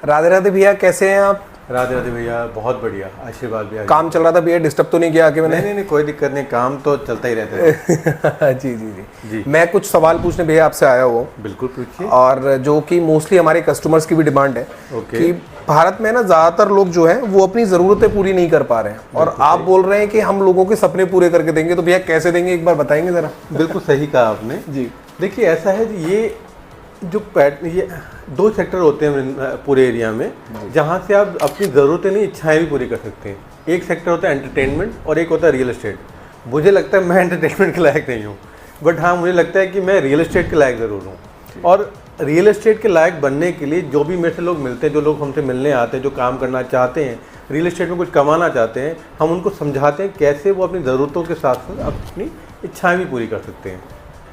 राधे राधे भैया, कैसे हैं आप? राधे राधे भैया, बहुत बढ़िया, आशीर्वाद भैया। काम चल रहा था भैया, डिस्टर्ब तो नहीं किया आके मैंने? नहीं, कोई दिक्कत नहीं, काम तो चलता ही रहता है। जी जी जी, मैं कुछ सवाल पूछने भैया आपसे आया हुआ हूँ। बिल्कुल पूछिए। और जो कि मोस्टली हमारे कस्टमर्स की भी डिमांड है कि भारत में ना ज़्यादातर लोग जो हैं वो अपनी ज़रूरतें पूरी नहीं कर पा रहे हैं, और आप बोल रहे हैं कि हम लोगों के सपने पूरे करके देंगे। तो भैया कैसे देंगे, एक बार बताएंगे ज़रा? बिल्कुल सही कहा आपने जी। देखिए, ऐसा है कि ये दो सेक्टर होते हैं पूरे एरिया में, जहाँ से आप अपनी ज़रूरतें नहीं, इच्छाएं भी पूरी कर सकते हैं। एक सेक्टर होता है एंटरटेनमेंट और एक होता है रियल एस्टेट। मुझे लगता है मैं एंटरटेनमेंट के लायक नहीं हूँ, बट हाँ, मुझे लगता है कि मैं रियल एस्टेट के लायक ज़रूर हूँ। और रियल एस्टेट के लायक बनने के लिए जो भी मेरे से लोग मिलते हैं, जो लोग हमसे मिलने आते हैं, जो काम करना चाहते हैं, रियल एस्टेट में कुछ कमाना चाहते हैं, हम उनको समझाते हैं कैसे वो अपनी ज़रूरतों के साथ साथ अपनी इच्छाएँ भी पूरी कर सकते हैं।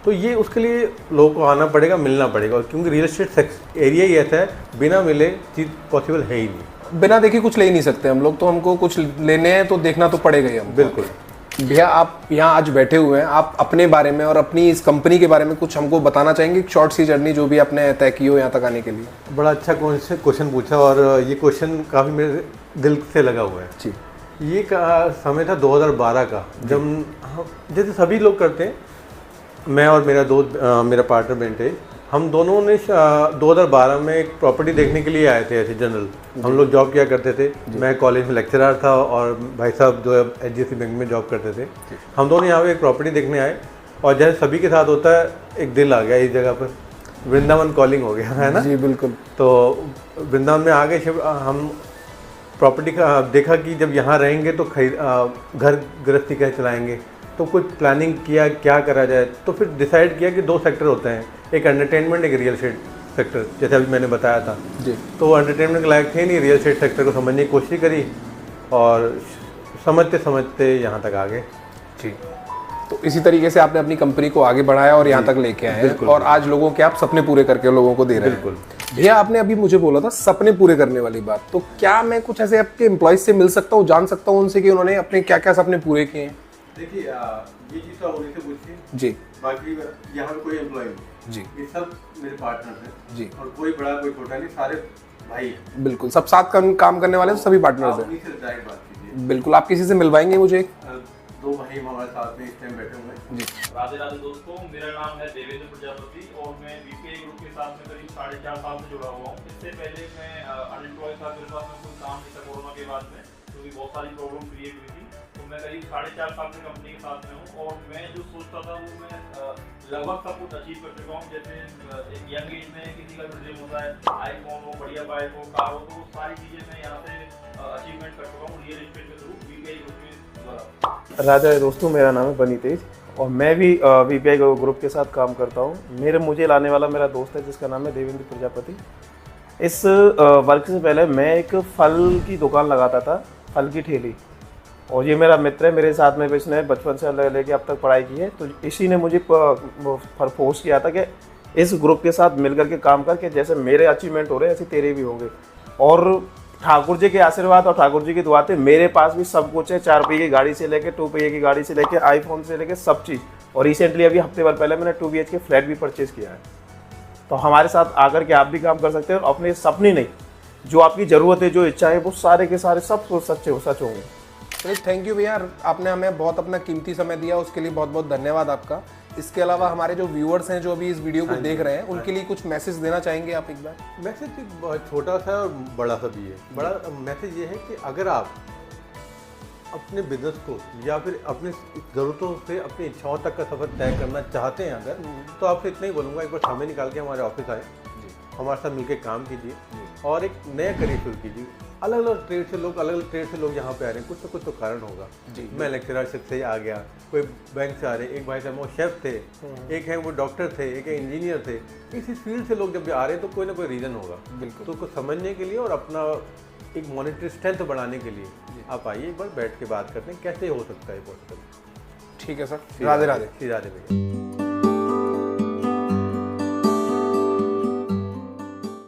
तो ये उसके लिए लोगों को आना पड़ेगा, मिलना पड़ेगा, और क्योंकि रियल एस्टेट एरिया ही ऐसा है, बिना मिले चीज़ पॉसिबल है ही नहीं। बिना देखे कुछ ले ही नहीं सकते हम लोग, तो हमको कुछ लेने हैं तो देखना तो पड़ेगा ही हमको। बिल्कुल भैया, आप यहाँ आज बैठे हुए हैं, आप अपने बारे में और अपनी इस कंपनी के बारे में कुछ हमको बताना चाहेंगे? एक शॉर्ट सी जर्नी जो भी आपने तय की हो यहाँ तक आने के लिए। बड़ा अच्छा क्वेश्चन पूछा, और ये क्वेश्चन काफ़ी मेरे दिल से लगा हुआ है जी। ये समय था 2012 का, जब जैसे सभी लोग करते हैं, मैं और मेरा दोस्त, मेरा पार्टनर बेंटे, हम दोनों ने 2012 में एक प्रॉपर्टी देखने के लिए आए थे। ऐसे जनरल हम लोग जॉब किया करते थे। मैं कॉलेज में लेक्चरर था और भाई साहब जो है HDFC बैंक में जॉब करते थे। हम दोनों यहाँ पे एक प्रॉपर्टी देखने आए, और जैसे सभी के साथ होता है, एक दिल आ गया इस जगह पर, वृंदावन कॉलिंग हो गया, है ना? जी बिल्कुल। तो वृंदावन में आ गए। हम प्रॉपर्टी का देखा कि जब यहाँ रहेंगे तो घर गृहस्थी कैसे चलाएँगे, तो कुछ प्लानिंग किया क्या करा जाए। तो फिर डिसाइड किया कि दो सेक्टर होते हैं, एक एंटरटेनमेंट, एक रियल एस्टेट सेक्टर, जैसे अभी मैंने बताया था जी। तो वो एंटरटेनमेंट के लायक थे नहीं, रियल एस्टेट सेक्टर को समझने की कोशिश करी, और समझते समझते यहाँ तक आ गए। जी। तो इसी तरीके से आपने अपनी कंपनी को आगे बढ़ाया और यहाँ तक लेके आए हैं, और आज लोगों के आप सपने पूरे करके लोगों को दे रहे हैं। बिल्कुल भैया, आपने अभी मुझे बोला था सपने पूरे करने वाली बात, तो क्या मैं कुछ ऐसे आपके एम्प्लॉयज से मिल सकता हूँ, जान सकता हूँ उनसे कि उन्होंने अपने क्या क्या सपने पूरे किए हैं? देखिए, ये चीज़ तो उन्हीं से पूछिए जी। बाकी यहाँ पे कोई एम्प्लॉय नहीं जी, ये सब मेरे पार्टनर हैं जी, और कोई बड़ा कोई छोटा नहीं, सारे भाई हैं। बिल्कुल, सब साथ काम करने वाले सभी पार्टनर्स आप हैं। उन्हीं से डायरेक्ट बात कीजिए। बिल्कुल, आप किसी से मिलवाएंगे मुझे? दो भाई हमारे साथ में इस टाइम बैठे हुए हैं। जी। राधे राधे दोस्तों, मेरा नाम है देवेंद्र प्रजापति और मैं VPI ग्रुप के साथ में करीब 4.5 साल से जुड़ा हुआ हूँ। इससे पहले मैं अनएम्प्लॉय था, मेरे पास में कोई काम नहीं था कोरोना के बाद में, क्योंकि बहुत सारी प्रॉब्लम क्रिएट हुई थी। तो मैं करीब 4.5 साल से कंपनी के साथ में हूँ, और मैं जो सोचता था वो मैं लगभग सब कुछ अचीव कर चुका हूँ। जैसे एक यंग एज में किसी का ड्रीम होता है आईफोन हो, बढ़िया बाइक हो, कार हो, तो वो सारी चीज़ें मैं यहाँ से अचीवमेंट कर चुका हूँ रियल एस्टेट के थ्रू, VPI ग्रुप के द्वारा। राधे दोस्तों, मेरा नाम है बनी तेज और मैं भी VPI ग्रुप के साथ काम करता हूँ। मुझे लाने वाला मेरा दोस्त है जिसका नाम है देवेंद्र प्रजापति। इस वर्क से पहले मैं एक फल की दुकान लगाता था, फल की ठेली, और ये मेरा मित्र है, मेरे साथ में इसने बचपन से लेके अब तक पढ़ाई की है। तो इसी ने मुझे फोर्स किया था कि इस ग्रुप के साथ मिलकर के काम करके जैसे मेरे अचीवमेंट हो रहे हैं ऐसे तेरे भी होंगे। और ठाकुर जी के आशीर्वाद और ठाकुर जी की दुआ से मेरे पास भी सब कुछ है, 4 पहिए की गाड़ी से लेके 2 पहिए की गाड़ी से लेके आईफोन से लेके सब चीज़। और रिसेंटली अभी हफ्ते भर पहले मैंने 2 BHK फ्लैट भी परचेज किया है। तो हमारे साथ आकर के आप भी काम कर सकते हैं, और अपने सपने नहीं, जो आपकी ज़रूरत है, जो इच्छा है, वो सारे के सारे सब सच होंगे। चलिए, थैंक यू भैया, आपने हमें बहुत अपना कीमती समय दिया, उसके लिए बहुत बहुत धन्यवाद आपका। इसके अलावा हमारे जो व्यूअर्स हैं जो अभी इस वीडियो को देख रहे हैं, उनके लिए कुछ मैसेज देना चाहेंगे आप एक बार? मैसेज बहुत छोटा सा और बड़ा सा भी है। बड़ा मैसेज ये है कि अगर आप अपने बिजनेस को या फिर अपनी ज़रूरतों से अपनी इच्छाओं तक का सफ़र तय करना चाहते हैं अगर, तो आपसे इतना ही बोलूँगा, एक बार समय निकाल के हमारे ऑफिस आए, हमारे साथ मिलकर काम कीजिए और एक नया करियर शुरू कीजिए। अलग अलग ट्रेड से लोग यहाँ पे आ रहे हैं, कुछ तो कारण होगा। मैं लेक्चरशिप से आ गया, कोई बैंक से आ रहे हैं, एक भाई साहब वो शेफ थे, एक है वो डॉक्टर थे, एक है इंजीनियर थे। इसी फील्ड से लोग जब आ रहे हैं तो कोई ना कोई रीज़न होगा। बिल्कुल। तो उसको समझने के लिए और अपना एक मॉनेटरी स्ट्रेंथ बढ़ाने के लिए आप आइए, एक बार बैठ के बात करते हैं कैसे हो सकता है पॉसिबल। ठीक है सर, राधे राधे। राधे भैया।